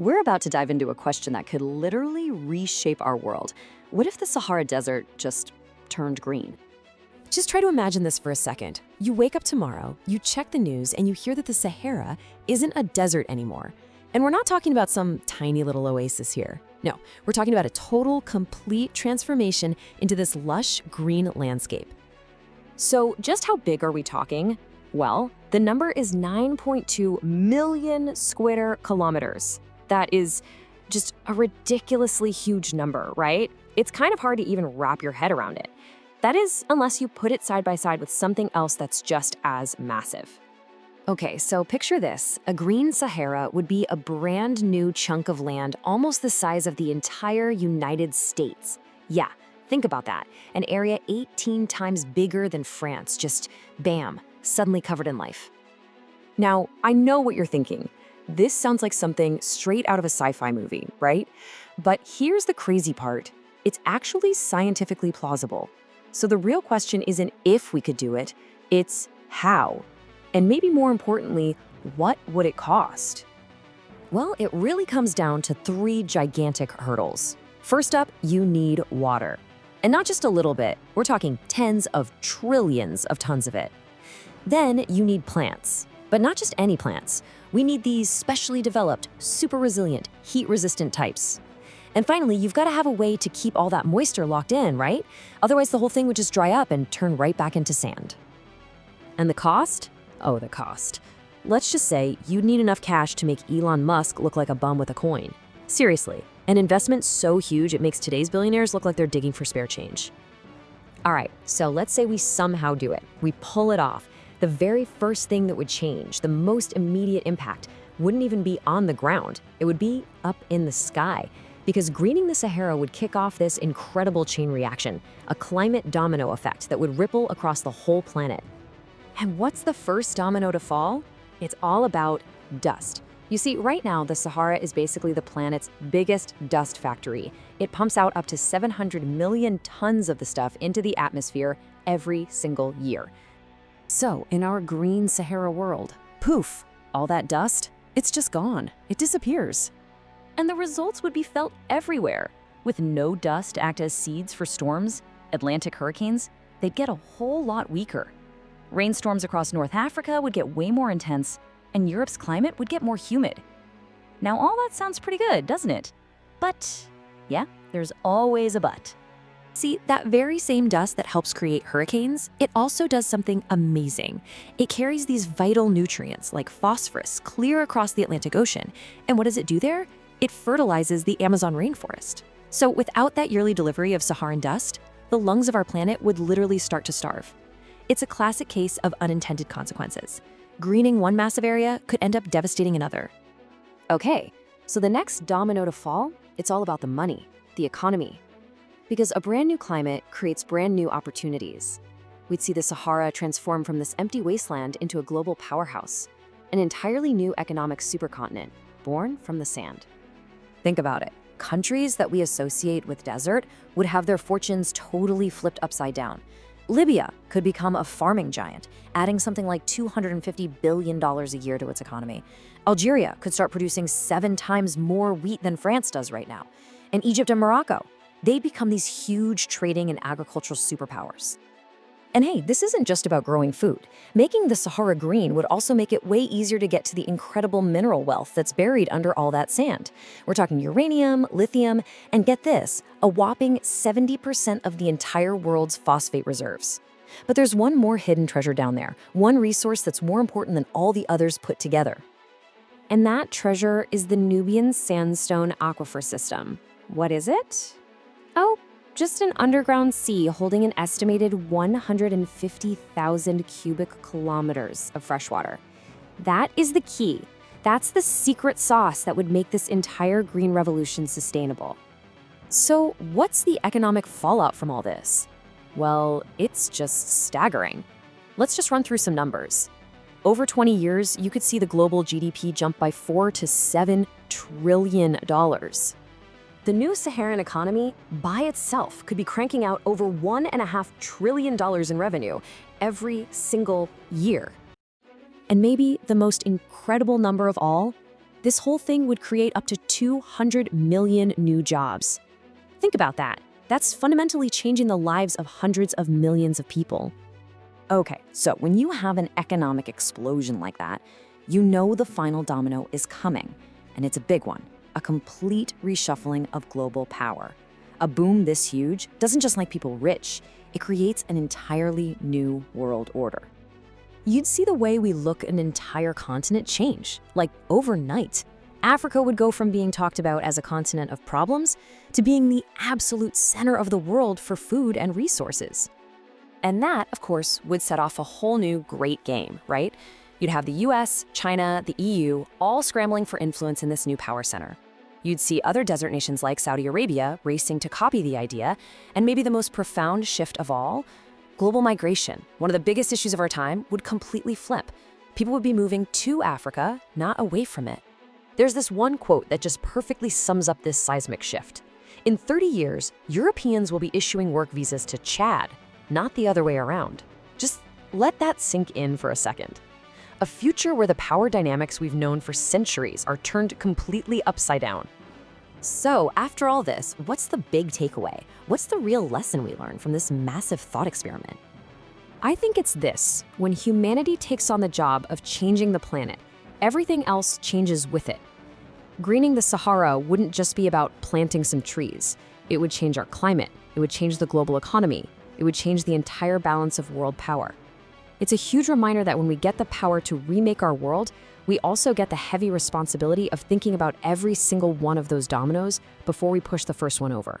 We're about to dive into a question that could literally reshape our world. What if the Sahara Desert just turned green? Just try to imagine this for a second. You wake up tomorrow, you check the news, and you hear that the Sahara isn't a desert anymore. And we're not talking about some tiny little oasis here. No, we're talking about a total, complete transformation into this lush green landscape. So just how big are we talking? Well, the number is 9.2 million square kilometers. That is just a ridiculously huge number, right? It's kind of hard to even wrap your head around it. That is, unless you put it side by side with something else that's just as massive. Okay, so picture this. A green Sahara would be a brand new chunk of land almost the size of the entire United States. Yeah, think about that. An area 18 times bigger than France, just bam, suddenly covered in life. Now, I know what you're thinking. This sounds like something straight out of a sci-fi movie, right? But here's the crazy part. It's actually scientifically plausible. So the real question isn't if we could do it, it's how. And maybe more importantly, what would it cost? Well, it really comes down to three gigantic hurdles. First up, you need water. And not just a little bit, we're talking tens of trillions of tons of it. Then you need plants, but not just any plants. We need these specially developed, super resilient, heat-resistant types. And finally, you've got to have a way to keep all that moisture locked in, right? Otherwise, the whole thing would just dry up and turn right back into sand. And the cost? Oh, the cost. Let's just say you'd need enough cash to make Elon Musk look like a bum with a coin. Seriously, an investment so huge it makes today's billionaires look like they're digging for spare change. All right, so let's say we somehow do it. We pull it off. The very first thing that would change, the most immediate impact, wouldn't even be on the ground. It would be up in the sky. Because greening the Sahara would kick off this incredible chain reaction, a climate domino effect that would ripple across the whole planet. And what's the first domino to fall? It's all about dust. You see, right now, the Sahara is basically the planet's biggest dust factory. It pumps out up to 700 million tons of the stuff into the atmosphere every single year. So, in our green Sahara world, poof, all that dust, it's just gone. It disappears. And the results would be felt everywhere. With no dust act as seeds for storms, Atlantic hurricanes, they'd get a whole lot weaker. Rainstorms across North Africa would get way more intense, and Europe's climate would get more humid. Now, all that sounds pretty good, doesn't it? But, yeah, there's always a but. See, that very same dust that helps create hurricanes, it also does something amazing. It carries these vital nutrients like phosphorus clear across the Atlantic Ocean. And what does it do there? It fertilizes the Amazon rainforest. So without that yearly delivery of Saharan dust, the lungs of our planet would literally start to starve. It's a classic case of unintended consequences. Greening one massive area could end up devastating another. Okay, so the next domino to fall, it's all about the money, the economy. Because a brand new climate creates brand new opportunities. We'd see the Sahara transform from this empty wasteland into a global powerhouse, an entirely new economic supercontinent born from the sand. Think about it. Countries that we associate with desert would have their fortunes totally flipped upside down. Libya could become a farming giant, adding something like $250 billion a year to its economy. Algeria could start producing 7 times more wheat than France does right now. And Egypt and Morocco, they'd become these huge trading and agricultural superpowers. And hey, this isn't just about growing food. Making the Sahara green would also make it way easier to get to the incredible mineral wealth that's buried under all that sand. We're talking uranium, lithium, and get this, a whopping 70% of the entire world's phosphate reserves. But there's one more hidden treasure down there, one resource that's more important than all the others put together. And that treasure is the Nubian sandstone aquifer system. What is it? Oh, just an underground sea holding an estimated 150,000 cubic kilometers of freshwater. That is the key. That's the secret sauce that would make this entire green revolution sustainable. So what's the economic fallout from all this? Well, it's just staggering. Let's just run through some numbers. Over 20 years, you could see the global GDP jump by $4 to $7 trillion. The new Saharan economy, by itself, could be cranking out over $1.5 trillion in revenue every single year. And maybe the most incredible number of all, This whole thing would create up to 200 million new jobs. Think about that. That's fundamentally changing the lives of hundreds of millions of people. Okay, so when you have an economic explosion like that, you know the final domino is coming, and it's a big one, a complete reshuffling of global power. A boom this huge doesn't just make people rich, it creates an entirely new world order. You'd see the way we look at an entire continent change, like overnight. Africa would go from being talked about as a continent of problems to being the absolute center of the world for food and resources. And that, of course, would set off a whole new great game, right? You'd have the US, China, the EU, all scrambling for influence in this new power center. You'd see other desert nations like Saudi Arabia racing to copy the idea, and maybe the most profound shift of all, global migration, one of the biggest issues of our time, would completely flip. People would be moving to Africa, not away from it. There's this one quote that just perfectly sums up this seismic shift. In 30 years, Europeans will be issuing work visas to Chad, not the other way around. Just let that sink in for a second. A future where the power dynamics we've known for centuries are turned completely upside down. So, after all this, what's the big takeaway? What's the real lesson we learn from this massive thought experiment? I think it's this: when humanity takes on the job of changing the planet, everything else changes with it. Greening the Sahara wouldn't just be about planting some trees. It would change our climate, it would change the global economy, it would change the entire balance of world power. It's a huge reminder that when we get the power to remake our world, we also get the heavy responsibility of thinking about every single one of those dominoes before we push the first one over.